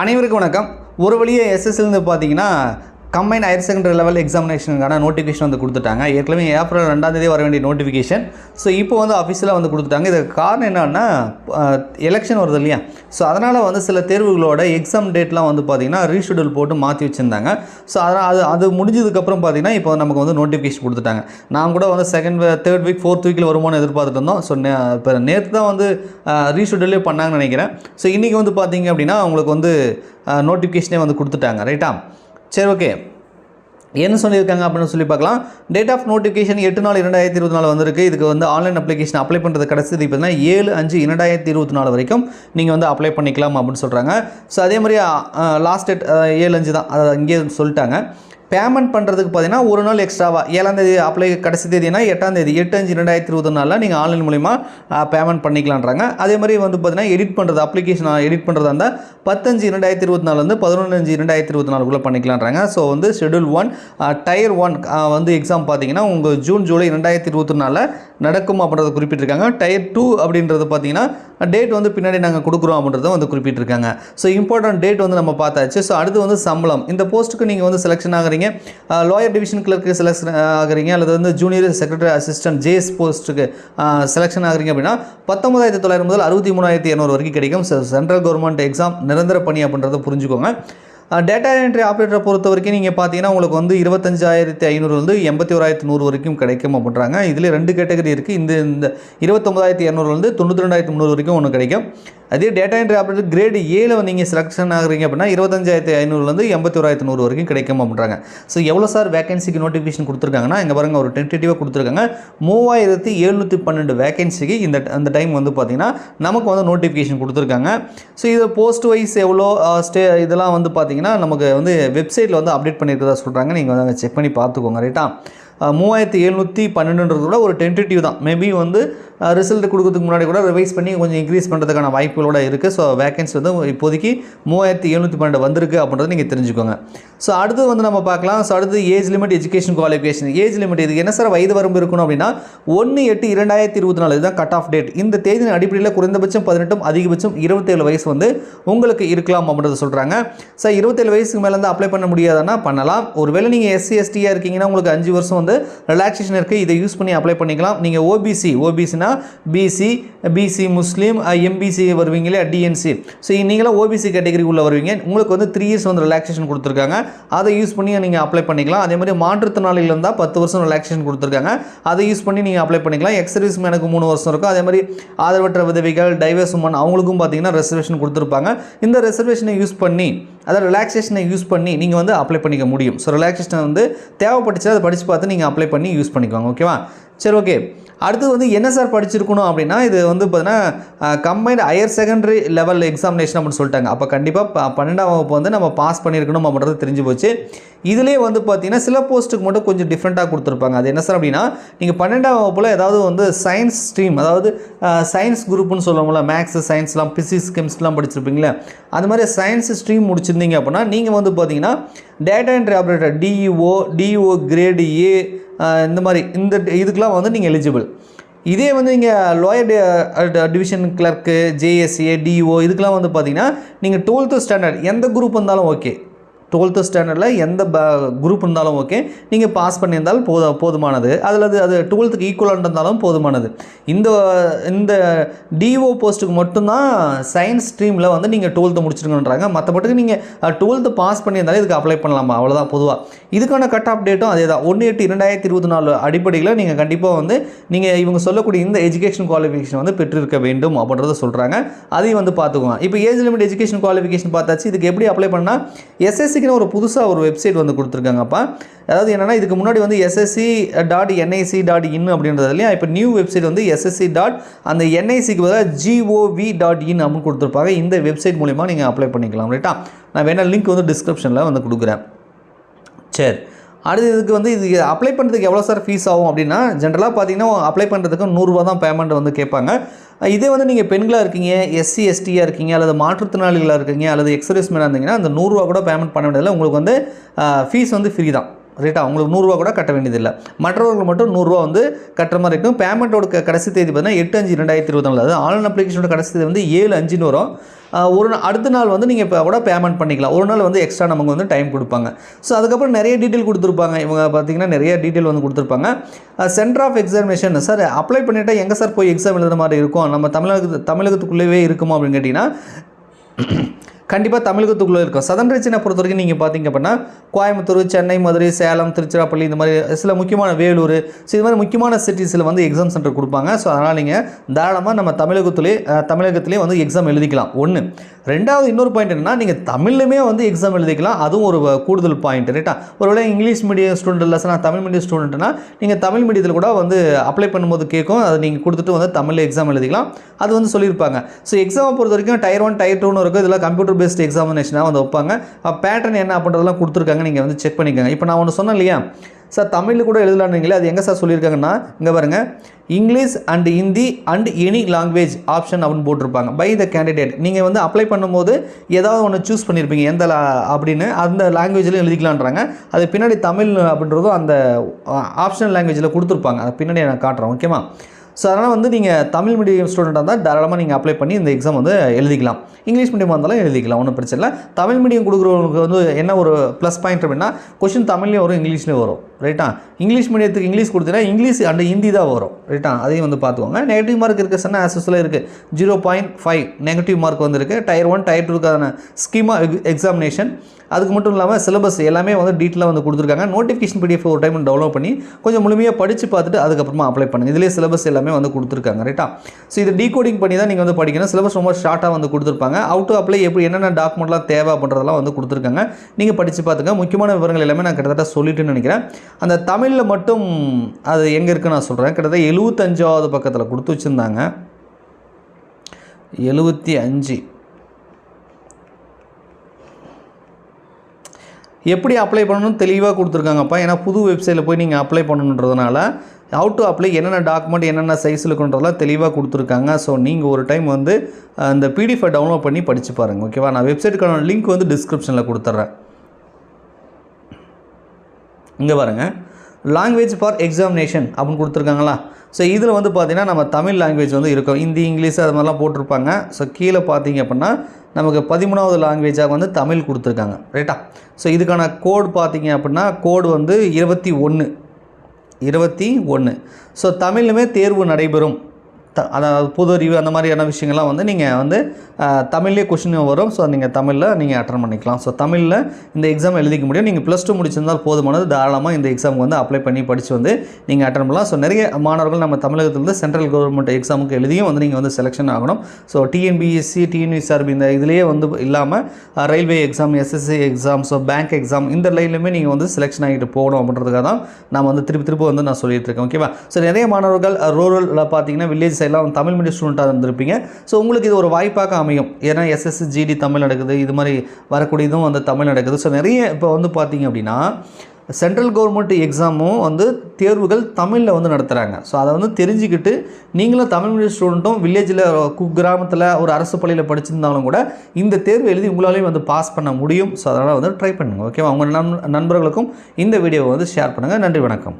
அனைவருக்கும் வணக்கம். ஒரு வழியே எஸ்எஸ்எல்னு பார்த்தீங்கன்னா கம்பைன் ஹையர் செகண்டரி லெவல் எக்ஸாமினேஷனுக்கான நோட்டிஃபிகேஷன் வந்து கொடுத்துட்டாங்க. ஏற்கனவே ஏப்ரல் 2ஆம் தேதி வர வேண்டிய நோட்டிஃபிகேஷன். ஸோ இப்போ வந்து அஃபிஷியலாக வந்து கொடுத்துட்டாங்க. இதுக்கு காரணம் என்னன்னா எலெக்ஷன் வருது இல்லையா, ஸோ அதனால் வந்து சில தேர்வுகளோட எக்ஸாம் டேட்லாம் வந்து பார்த்திங்கன்னா ரீஷெடியூல் போட்டு மாற்றி வச்சுருந்தாங்க. ஸோ அதனால் அது முடிஞ்சதுக்கப்புறம் பார்த்திங்கன்னா இப்போ நமக்கு வந்து நோட்டிஃபிகேஷன் கொடுத்துட்டாங்க. நான் கூட வந்து தேர்ட் வீக் ஃபோர்த் வீக்கில் வருமானு எதிர்பார்த்துட்டு இருந்தோம். ஸோ இப்போ நேற்று தான் வந்து ரீஷெடியூலே பண்ணாங்கன்னு நினைக்கிறேன். ஸோ இன்றைக்கி வந்து பார்த்திங்க அப்படின்னா உங்களுக்கு வந்து நோட்டிஃபிகேஷனே வந்து கொடுத்துட்டாங்க. ரைட்டா, சரி, ஓகே. என்ன சொல்லியிருக்காங்க அப்படின்னு சொல்லி பார்க்கலாம். டேட் ஆஃப் நோட்டிஃபிகேஷன் 8/4/2024 வந்திருக்கு. இதுக்கு வந்து ஆன்லைன் அப்ளிகேஷன் அப்ளை பண்ணுறது கடைசி பார்த்தீங்கன்னா 7/5/2024 வரைக்கும் நீங்கள் வந்து அப்ளை பண்ணிக்கலாம் அப்படின்னு சொல்கிறாங்க. ஸோ அதே மாதிரி லாஸ்ட் டேட் 7/5 தான், அதை இங்கே சொல்லிட்டாங்க. பேமெண்ட் பண்ணுறதுக்கு பார்த்தீங்கன்னா ஒரு நாள் எக்ஸ்ட்ராவாக 7ஆம் தேதி அப்ளை, கடைசி தேதினா 8ஆம் தேதி 8/5/2024 நீங்கள் ஆன்லைன் மூலிமா பேமெண்ட் பண்ணிக்கலான்றாங்க. அதே மாதிரி வந்து பார்த்தீங்கன்னா எடிட் பண்ணுறது, அப்ளிகேஷன் எடிட் பண்ணுறதா இருந்தால் 10/5/2024 வந்து 11/5/2024 பண்ணிக்கலான்றாங்க. ஸோ வந்து ஷெடியூல் 1 டயர் 1 வந்து எக்ஸாம் பார்த்தீங்கன்னா உங்கள் ஜூன் ஜூலை 2024 நடக்கும் அப்படின்றத குறிப்பிட்டிருக்காங்க. டயர் 2 அப்படின்றது பார்த்தீங்கன்னா டேட் வந்து பின்னாடி நாங்கள் கொடுக்குறோம் அப்படின்றத வந்து குறிப்பிட்டிருக்காங்க. ஸோ இம்பார்ட்டன்ட் டேட் வந்து நம்ம பார்த்தாச்சு. ஸோ அடுத்து வந்து சம்பளம். இந்த போஸ்ட்டுக்கு நீங்கள் வந்து செலெக்ஷன் ஆகிறீங்க, லோயர் டிவிஷன் கிளர்க்கு செலெக்ஷன் ஆகிறீங்க, அல்லது வந்து ஜூனியர் செக்ரட்டரி அசிஸ்டன்ட் ஜேஎஸ் போஸ்ட்டுக்கு செலெக்ஷன் ஆகிறீங்க அப்படின்னா 19,900 முதல் 63,200 வரைக்கும் கிடைக்கும். சென்ட்ரல் கவர்மெண்ட் எக்ஸாம் நிரந்தர பணி அப்படின்றத புரிஞ்சுக்கோங்க. டேட்டா என்ட்ரி ஆப்ரேட்டரை பொறுத்த வரைக்கும் நீங்கள் பார்த்தீங்கன்னா உங்களுக்கு வந்து 25,500 வந்து 81,100 வரைக்கும் கிடைக்கும் அப்படின்றாங்க. இதில் 2 கேட்டகரி இருக்குது. இந்த 29,200 வந்து 92,300 வரைக்கும் ஒன்று கிடைக்கும். அதே டேட்டா என்ட்ரி ஆப்ரேட்டர் கிரேடு 7 நீங்கள் செலெக்ஷன் ஆகிறீங்க அப்படின்னா 25,500 81,100 வரைக்கும் கிடைக்கும் அப்படின்றாங்க. ஸோ எவ்வளோ சார் வேகன்சிக்கு நோட்டிஃபிகேஷன் கொடுத்துருக்காங்கன்னா இங்கே பாருங்கள், ஒரு டென்டேட்டிவாக கொடுத்துருக்காங்க. 3,712 வேகன்சிக்கு அந்த டைம் வந்து பார்த்திங்கன்னா நமக்கு வந்து நோட்டிஃபிகேஷன் கொடுத்துருக்காங்க. ஸோ இது போஸ்ட் வைஸ் எவ்வளோ இதெல்லாம் வந்து பார்த்திங்கன்னா நமக்கு வந்து வெப்சைட்டில் வந்து அப்டேட் பண்ணியிருக்கதா சொல்கிறாங்க. நீங்கள் வந்து அங்கே செக் பண்ணி பார்த்துக்கோங்க. ரைட்டா, 3,712 கூட ஒரு டென்டேட்டிவ் தான். மேபி வந்து ரிசல்ட் கொடுக்கறதுக்கு முன்னாடி கூட ரிவைஸ் பண்ணி கொஞ்சம் இன்க்ரீஸ் பண்ணுறதுக்கான வாய்ப்புகளோட இருக்குது. ஸோ வேகன்சி வந்து இப்போதைக்கு 3,712 வந்திருக்கு அப்படின்றத நீங்கள் தெரிஞ்சுக்கோங்க. ஸோ அடுத்து வந்து நம்ம பார்க்கலாம். ஸோ அடுத்து age limit, education qualification. Age limit இதுக்கு என்ன சார் வயது வரம்பு இருக்கணும் அப்படின்னா 1/8/2024 இதுதான் கட் ஆஃப் டேட். இந்த தேதியின் அடிப்படையில் குறைந்தபட்சம் 18 அதிகபட்சம் 27 வயசு வந்து உங்களுக்கு இருக்கலாம் அப்படின்றத சொல்கிறாங்க. ஸோ 27 வயசுக்கு மேலே வந்து அப்ளை பண்ண முடியாதுன்னா பண்ணலாம். ஒருவேளை நீங்கள் SC/ST இருக்கீங்கன்னா உங்களுக்கு 5 வருஷம் வந்து ரிலாக்ஸேஷன் இருக்குது. இதை யூஸ் பண்ணி அப்ளை பண்ணிக்கலாம். நீங்கள் ஓபிசினா பிசி முஸ்லீம், எம்பிசி வருவீங்களே, டிஎன்சி. ஸோ நீங்களாம் ஓபிசி கேட்டகரி உள்ள வருவீங்க. உங்களுக்கு வந்து 3 இயர்ஸ் வந்து ரிலாக்ஸேஷன் கொடுத்துருக்காங்க. அதை யூஸ் பண்ணி நீங்கள் அப்ளை பண்ணிக்கலாம். அதே மாதிரி மாற்றுத்திறனாளிகள் இருந்தால் 10 வருஷம் ரிலாக்ஸேஷன் கொடுத்துருக்காங்க. அதை யூஸ் பண்ணி நீங்கள் அப்ளை பண்ணிக்கலாம். எக்ஸ் சர்வீஸ் மேனுக்கு 3 வருஷம் இருக்கும். அதே மாதிரி ஆதரவற்ற விதவைகள், டைவர்ஸ் உமன் அவங்களுக்கும் பார்த்தீங்கன்னா ரெசர்வேஷன் கொடுத்துருப்பாங்க. இந்த ரெசர்வேஷனை யூஸ் பண்ணி, அதாவது ரிலாக்ஸேஷனை யூஸ் பண்ணி நீங்கள் வந்து அப்ளை பண்ணிக்க முடியும். ஸோ ரிலாக்ஸேஷன் வந்து தேவைப்பட்டுச்சு அதை படித்து பார்த்து நீங்கள் அப்ளை பண்ணி யூஸ் பண்ணிக்கோங்க. ஓகேவா, சரி, ஓகே. அடுத்து வந்து என்ன சார் படிச்சிருக்கணும் அப்படின்னா இது வந்து பார்த்தீங்கன்னா combined higher secondary level examination அப்படின்னு சொல்லிட்டாங்க. அப்போ கண்டிப்பாக 12ஆம் வகுப்பு வந்து நம்ம பாஸ் பண்ணியிருக்கணும் அப்படின்றது தெரிஞ்சு போச்சு. இதிலே வந்து பார்த்தீங்கன்னா சில போஸ்ட்டுக்கு மட்டும் கொஞ்சம் டிஃப்ரெண்ட்டாக கொடுத்துருப்பாங்க. அது என்ன சார் அப்படின்னா நீங்கள் 12ஆம் வகுப்பில் ஏதாவது வந்து சயின்ஸ் ஸ்ட்ரீம், அதாவது சயின்ஸ் குரூப்னு சொல்லுவோம்ல, மேக்ஸ் சயின்ஸ்லாம் ஃபிசிக்ஸ் கெமிஸ்ட்ரிலாம் படிச்சிருப்பீங்களே, அது மாதிரி சயின்ஸ் ஸ்ட்ரீம் முடிச்சிருந்தீங்க அப்படின்னா நீங்கள் வந்து பார்த்தீங்கன்னா data entry operator DEO grade A இந்த மாதிரி இதுக்கெலாம் வந்து நீங்கள் எலிஜிபிள். இதே வந்து நீங்கள் lower division clerk, JSA, DO இதுக்கெலாம் வந்து பார்த்தீங்கன்னா நீங்கள் 12th ஸ்டாண்டர்ட் எந்த குரூப் இருந்தாலும் ஓகே, 12th ஸ்டாண்டர்டில் எந்த குரூப் இருந்தாலும் ஓகே, நீங்கள் பாஸ் பண்ணியிருந்தால் போதுமானது. அதில் அது 12th ஈக்குவலாக இருந்தாலும் போதுமானது. இந்த டிஓ போஸ்ட்டுக்கு மட்டும்தான் சயின்ஸ் ஸ்ட்ரீமில் வந்து நீங்கள் 12th முடிச்சிருக்கணுன்றாங்க. மற்றபடிக்கு நீங்கள் 12th பாஸ் பண்ணியிருந்தாலும் இதுக்கு அப்ளை பண்ணலாமா, அவ்வளோதான் பொதுவாக. இதுக்கான கட் ஆஃப் டேட்டும் அதே தான், 1/8/2024 அடிப்படையில் நீங்கள் கண்டிப்பாக வந்து நீங்கள் இவங்க சொல்லக்கூடிய இந்த எஜுகேஷன் குவாலிஃபிகேஷன் வந்து பெற்றிருக்க வேண்டும் அப்படின்றத சொல்கிறாங்க. அதையும் வந்து பார்த்துக்குவோம். இப்போ ஏஜ் லிமிட், எஜுகேஷன் குவாலிஃபிகேஷன் பார்த்தாச்சு. இதுக்கு எப்படி அப்ளை பண்ணால் SSC ஒரு புதுசாக ஒரு வெப்சைட் வந்து கொடுத்துருக்காங்கப்பா. அதாவது என்னென்னா இதுக்கு முன்னாடி வந்து ssc.nic.in அப்படின்றது இல்லையா, இப்போ நியூ வெப்சைட் வந்து ssc.nic gov.in அப்படின்னு கொடுத்துருப்பாங்க. இந்த வெப்சைட் மூலிமா நீங்கள் அப்ளை பண்ணிக்கலாம். ரைட்டா, நான் வேணால் லிங்க் வந்து டிஸ்கிரிப்ஷனில் வந்து கொடுக்குறேன். சரி, அடுத்து இதுக்கு வந்து இது அப்ளை பண்ணுறதுக்கு எவ்வளோ சார் ஃபீஸ் ஆகும் அப்படின்னா ஜென்ரலாக பார்த்தீங்கன்னா அப்ளை பண்ணுறதுக்கு 100 ரூபா தான் பேமெண்ட் வந்து கேட்பாங்க. இதே வந்து நீங்கள் பெண்களாக இருக்கீங்க, SC/STயாக இருக்கீங்க, அல்லது மாற்றுத்திறனாளிகளாக இருக்கீங்க, அல்லது எக்ஸ் சர்வீஸ் மேனாக இருந்தீங்கன்னா அந்த 100 ரூபா கூட பேமெண்ட் பண்ண வேண்டியதில்லை. உங்களுக்கு வந்து ஃபீஸ் வந்து ஃப்ரீ தான். ரைட்டா. உங்களுக்கு 100 ரூபா கூட கட்ட வேண்டியதில்லை. மற்றவர்கள் மட்டும் 100 ரூபா வந்து கட்டுற மாதிரி இருக்கும். பேமெண்ட்டோட கடைசி தேதி பார்த்தீங்கன்னா 8/5/2024. அதாவது ஆன்லைன் அப்ளிகேஷனோட கடைசி தேதி வந்து 7/5ன்னு வரும். அடுத்த நாள் வந்து நீங்கள் இப்போ கூட பேமெண்ட் பண்ணிக்கலாம். ஒரு நாள் வந்து எக்ஸ்ட்ரா நமக்கு வந்து டைம் கொடுப்பாங்க. ஸோ அதுக்கப்புறம் நிறைய டீட்டெயில் கொடுத்துருப்பாங்க. இவங்க பார்த்தீங்கன்னா நிறைய டீட்டெயில் வந்து கொடுத்துருப்பாங்க. Centre of examination sir apply பண்ணிவிட்டா எங்கே சார் போய் எக்ஸாம் எழுதுற மாதிரி இருக்கும், நம்ம தமிழகத்துக்குள்ளேயே இருக்குமா அப்படின்னு கேட்டிங்கன்னா கண்டிப்பாக தமிழகத்துக்குள்ளே இருக்கும். சதர்ன் ரீஜனை பொறுத்த வரைக்கும் நீங்கள் பார்த்தீங்க அப்படின்னா கோயம்புத்தூர், சென்னை, மதுரை, சேலம், திருச்சிராப்பள்ளி இந்த மாதிரி சில முக்கியமான வேலூர், ஸோ இது மாதிரி முக்கியமான சிட்டிஸில் வந்து எக்ஸாம் சென்டர் கொடுப்பாங்க. ஸோ அதனால் நீங்கள் தாராளமாக நம்ம தமிழகத்திலே வந்து எக்ஸாம் எழுதிக்கலாம். ஒன்று. ரெண்டாவது இன்னொரு பாயிண்ட் என்னென்னா நீங்கள் தமிழ்லையுமே வந்து எக்ஸாம் எழுதிக்கலாம். அதுவும் ஒரு கூடுதல் பாயிண்ட் ரைட்டா. ஒருவேளை இங்கிலீஷ் மீடியம் ஸ்டூடெண்ட் இல்லை சார் நான் தமிழ் மீடியம் ஸ்டூடெண்ட்னா நீங்கள் தமிழ் மீடியத்தில் கூட வந்து அப்ளை பண்ணும்போது கேட்கும், அதை நீங்கள் கொடுத்துட்டு வந்து தமிழில் எக்ஸாம் எழுதிக்கலாம். அது வந்து சொல்லியிருப்பாங்க. ஸோ எக்ஸாமை பொறுத்த வரைக்கும் Tier 1 Tier 2ன்னு இருக்கும். இதெல்லாம் கம்ப்யூட்டர் பேஸ்ட் எக்ஸாமினேஷனாக வந்து வைப்பாங்க. பேட்டர்ன் என்ன அப்படின்றதெல்லாம் கொடுத்துருக்காங்க, நீங்கள் வந்து செக் பண்ணிக்கோங்க. இப்போ நான் ஒன்று சொன்னேன் இல்லையா சார் தமிழில் கூட எழுதலான்றீங்களே, அது எங்கே சார் சொல்லியிருக்காங்கன்னா இங்கே பாருங்கள், English and Hindi and any language option அப்படின்னு போட்டிருப்பாங்க பை த கேண்டிடேட். நீங்கள் வந்து அப்ளை பண்ணும்போது ஏதாவது ஒன்று சூஸ் பண்ணியிருப்பீங்க எந்த அப்படின்னு, அந்த லாங்குவேஜில் எழுதிக்கலான்றாங்க. அது பின்னாடி தமிழ் அப்படின்றதும் அந்த ஆப்ஷனல் லாங்குவேஜில் கொடுத்துருப்பாங்க. அது பின்னாடி நான் காட்டுறேன். ஓகேவா. ஸோ அதனால் வந்து நீங்கள் தமிழ் மீடியம் ஸ்டூடெண்ட்டாக இருந்தால் தாராளமாக நீங்கள் அப்ளை பண்ணி இந்த எக்ஸாம் வந்து எழுதிக்கலாம். இங்கிலீஷ் மீடியமாக இருந்தாலும் எழுதிக்கலாம், ஒன்றும் பிரச்சனை இல்லை. தமிழ் மீடியம் கொடுக்குறவங்களுக்கு வந்து என்ன ஒரு ப்ளஸ் பாயிண்ட் அப்படின்னா கொஷின் தமிழ்லேயும் வரும், இங்கிலீஷ்லேயும் வரும் ரைட்டா. இங்கிலீஷ் மீடியத்துக்கு இங்கிலீஷ் கொடுத்தீங்கன்னா இங்கிலீஷ் அண்ட் ஹிந்தி தான் வரும் ரைட்டா. அதையும் வந்து பார்த்துக்கோங்க. நெகட்டிவ் மார்க் இருக்குது சார் ஆஸ்யூஸ்வலாக இருக்குது 0.5 நெகட்டிவ் மார்க் வந்துருக்கு. Tier 1 Tier 2க்கான ஸ்கீமா எக்ஸாமினேஷன் அதுக்கு மட்டும் இல்லாமல் சிலபஸ் எல்லாமே வந்து டீட்டெயிலாக வந்து கொடுத்துருக்காங்க. நோட்டிஃபிகேஷன் PDF ஒரு டைம் டவுன்லோட் பண்ணி கொஞ்சம் முழுமையாக படித்து பார்த்துட்டு அதுக்கப்புறமா அப்ளை பண்ணுங்கள். இதிலே சிலபஸ் எல்லாமே வந்து கொடுத்துருக்காங்க ரைட்டா. ஸோ இது டீகோடிங் பண்ணி தான் நீங்கள் வந்து படிக்கணும். சிலபஸ் ரொம்ப ஷார்ட்டாக வந்து கொடுத்துருப்பாங்க. அவுட் டு அப்ளை எப்படி என்னென்ன டாக்குமெண்ட்லாம் தேவை அப்படின்றதெல்லாம் வந்து கொடுத்துருக்காங்க. நீங்கள் படித்து பார்த்துங்க. முக்கியமான விவரங்கள் எல்லாமே நான் கிட்டத்தட்ட சொல்லிட்டுன்னு நினைக்கிறேன். அந்த தமிழில் மட்டும் அது எங்கே இருக்குன்னு நான் சொல்கிறேன். கிட்டத்தட்ட 75வது பக்கத்தில் கொடுத்து வச்சுருந்தாங்க. 75 எப்படி அப்ளை பண்ணணும்னு தெளிவாக கொடுத்துருக்காங்கப்பா. ஏன்னா புது வெப்சைட்டில் போய் நீங்கள் அப்ளை பண்ணணுன்றதுனால ஹவு டு அப்ளை என்னென்ன டாக்குமெண்ட் என்னென்ன சைஸில் இருக்குன்றதெல்லாம் தெளிவாக கொடுத்துருக்காங்க. ஸோ நீங்கள் ஒரு டைம் வந்து அந்த PDF டவுன்லோட் பண்ணி படித்து பாருங்கள். ஓகேவா. நான் வெப்சைட்டுக்கான லிங்க் வந்து டிஸ்கிரிப்ஷனில் கொடுத்துட்றேன். இங்கே பாருங்கள், லாங்குவேஜ் ஃபார் எக்ஸாமினேஷன் அப்படின்னு கொடுத்துருக்காங்களா. ஸோ இதில் வந்து பார்த்திங்கன்னா நம்ம தமிழ் லாங்குவேஜ் வந்து இருக்கும், ஹிந்தி இங்கிலீஷ் அது மாதிரிலாம் போட்டிருப்பாங்க. ஸோ கீழே பார்த்தீங்க அப்படின்னா நமக்கு 13வது லாங்குவேஜாக வந்து தமிழ் கொடுத்துருக்காங்க ரைட்டா. ஸோ இதுக்கான கோடு பார்த்தீங்க அப்படின்னா கோடு வந்து 21. ஸோ தமிழுமே தேர்வு நடைபெறும். அதாவது பொது அறிவு அந்த மாதிரியான விஷயங்கள்லாம் வந்து நீங்கள் வந்து தமிழ்லேயே கொஷின் வரும். ஸோ நீங்கள் தமிழில் நீங்கள் அட்டன் பண்ணிக்கலாம். ஸோ தமிழில் இந்த எக்ஸாம் எழுதிக்க முடியும். நீங்கள் +2 முடிச்சிருந்தால் போதுமானது. தாராளமாக இந்த எக்ஸாமுக்கு வந்து அப்ளை பண்ணி படித்து வந்து நீங்கள் அட்டன் பண்ணலாம். ஸோ நிறைய மாணவர்கள் நம்ம தமிழகத்திலிருந்து சென்ட்ரல் கவர்மெண்ட் எக்ஸாமுக்கு எழுதியும் வந்து நீங்கள் வந்து செலெக்ஷன் ஆகணும். ஸோ TNPSC TNSRB இந்த இதிலேயே வந்து இல்லாமல் railway exam, SSC exam, so bank exam இந்த லைன்லையுமே நீங்கள் வந்து செலெக்ஷன் ஆகிட்டு போகணும் அப்படின்றதுக்காக தான் நான் வந்து திருப்பி வந்து நான் சொல்லிட்டு இருக்கேன். ஓகேவா. ஸோ நிறைய மாணவர்கள் ரூரலில் பார்த்தீங்கன்னா வில்லேஜ் எல்லாம் தமிழ் மீடியம் ஸ்டூடெண்ட்டாக இருந்திருப்பீங்க. ஸோ உங்களுக்கு இது ஒரு வாய்ப்பாக அமையும். ஏன்னா SSC GD தமிழ் நடக்குது, இது மாதிரி வரக்கூடியதும் வந்து தமிழ் நடக்குது. ஸோ நிறைய இப்போ வந்து பார்த்தீங்க அப்படின்னா சென்ட்ரல் கவர்மெண்ட் எக்ஸாமும் வந்து தேர்வுகள் தமிழில் வந்து நடத்துகிறாங்க. ஸோ அதை வந்து தெரிஞ்சுக்கிட்டு நீங்களும் தமிழ் மீடியம் ஸ்டூடெண்ட்டும் வில்லேஜில் குக்கிராமத்தில் ஒரு அரசு பள்ளியில் படிச்சிருந்தாலும் கூட இந்த தேர்வு எழுதி உங்களாலேயும் வந்து பாஸ் பண்ண முடியும். ஸோ அதனால் வந்து ட்ரை பண்ணுங்கள். ஓகேவா. உங்கள் நண்பர்களுக்கும் இந்த வீடியோவை வந்து ஷேர் பண்ணுங்கள். நன்றி, வணக்கம்.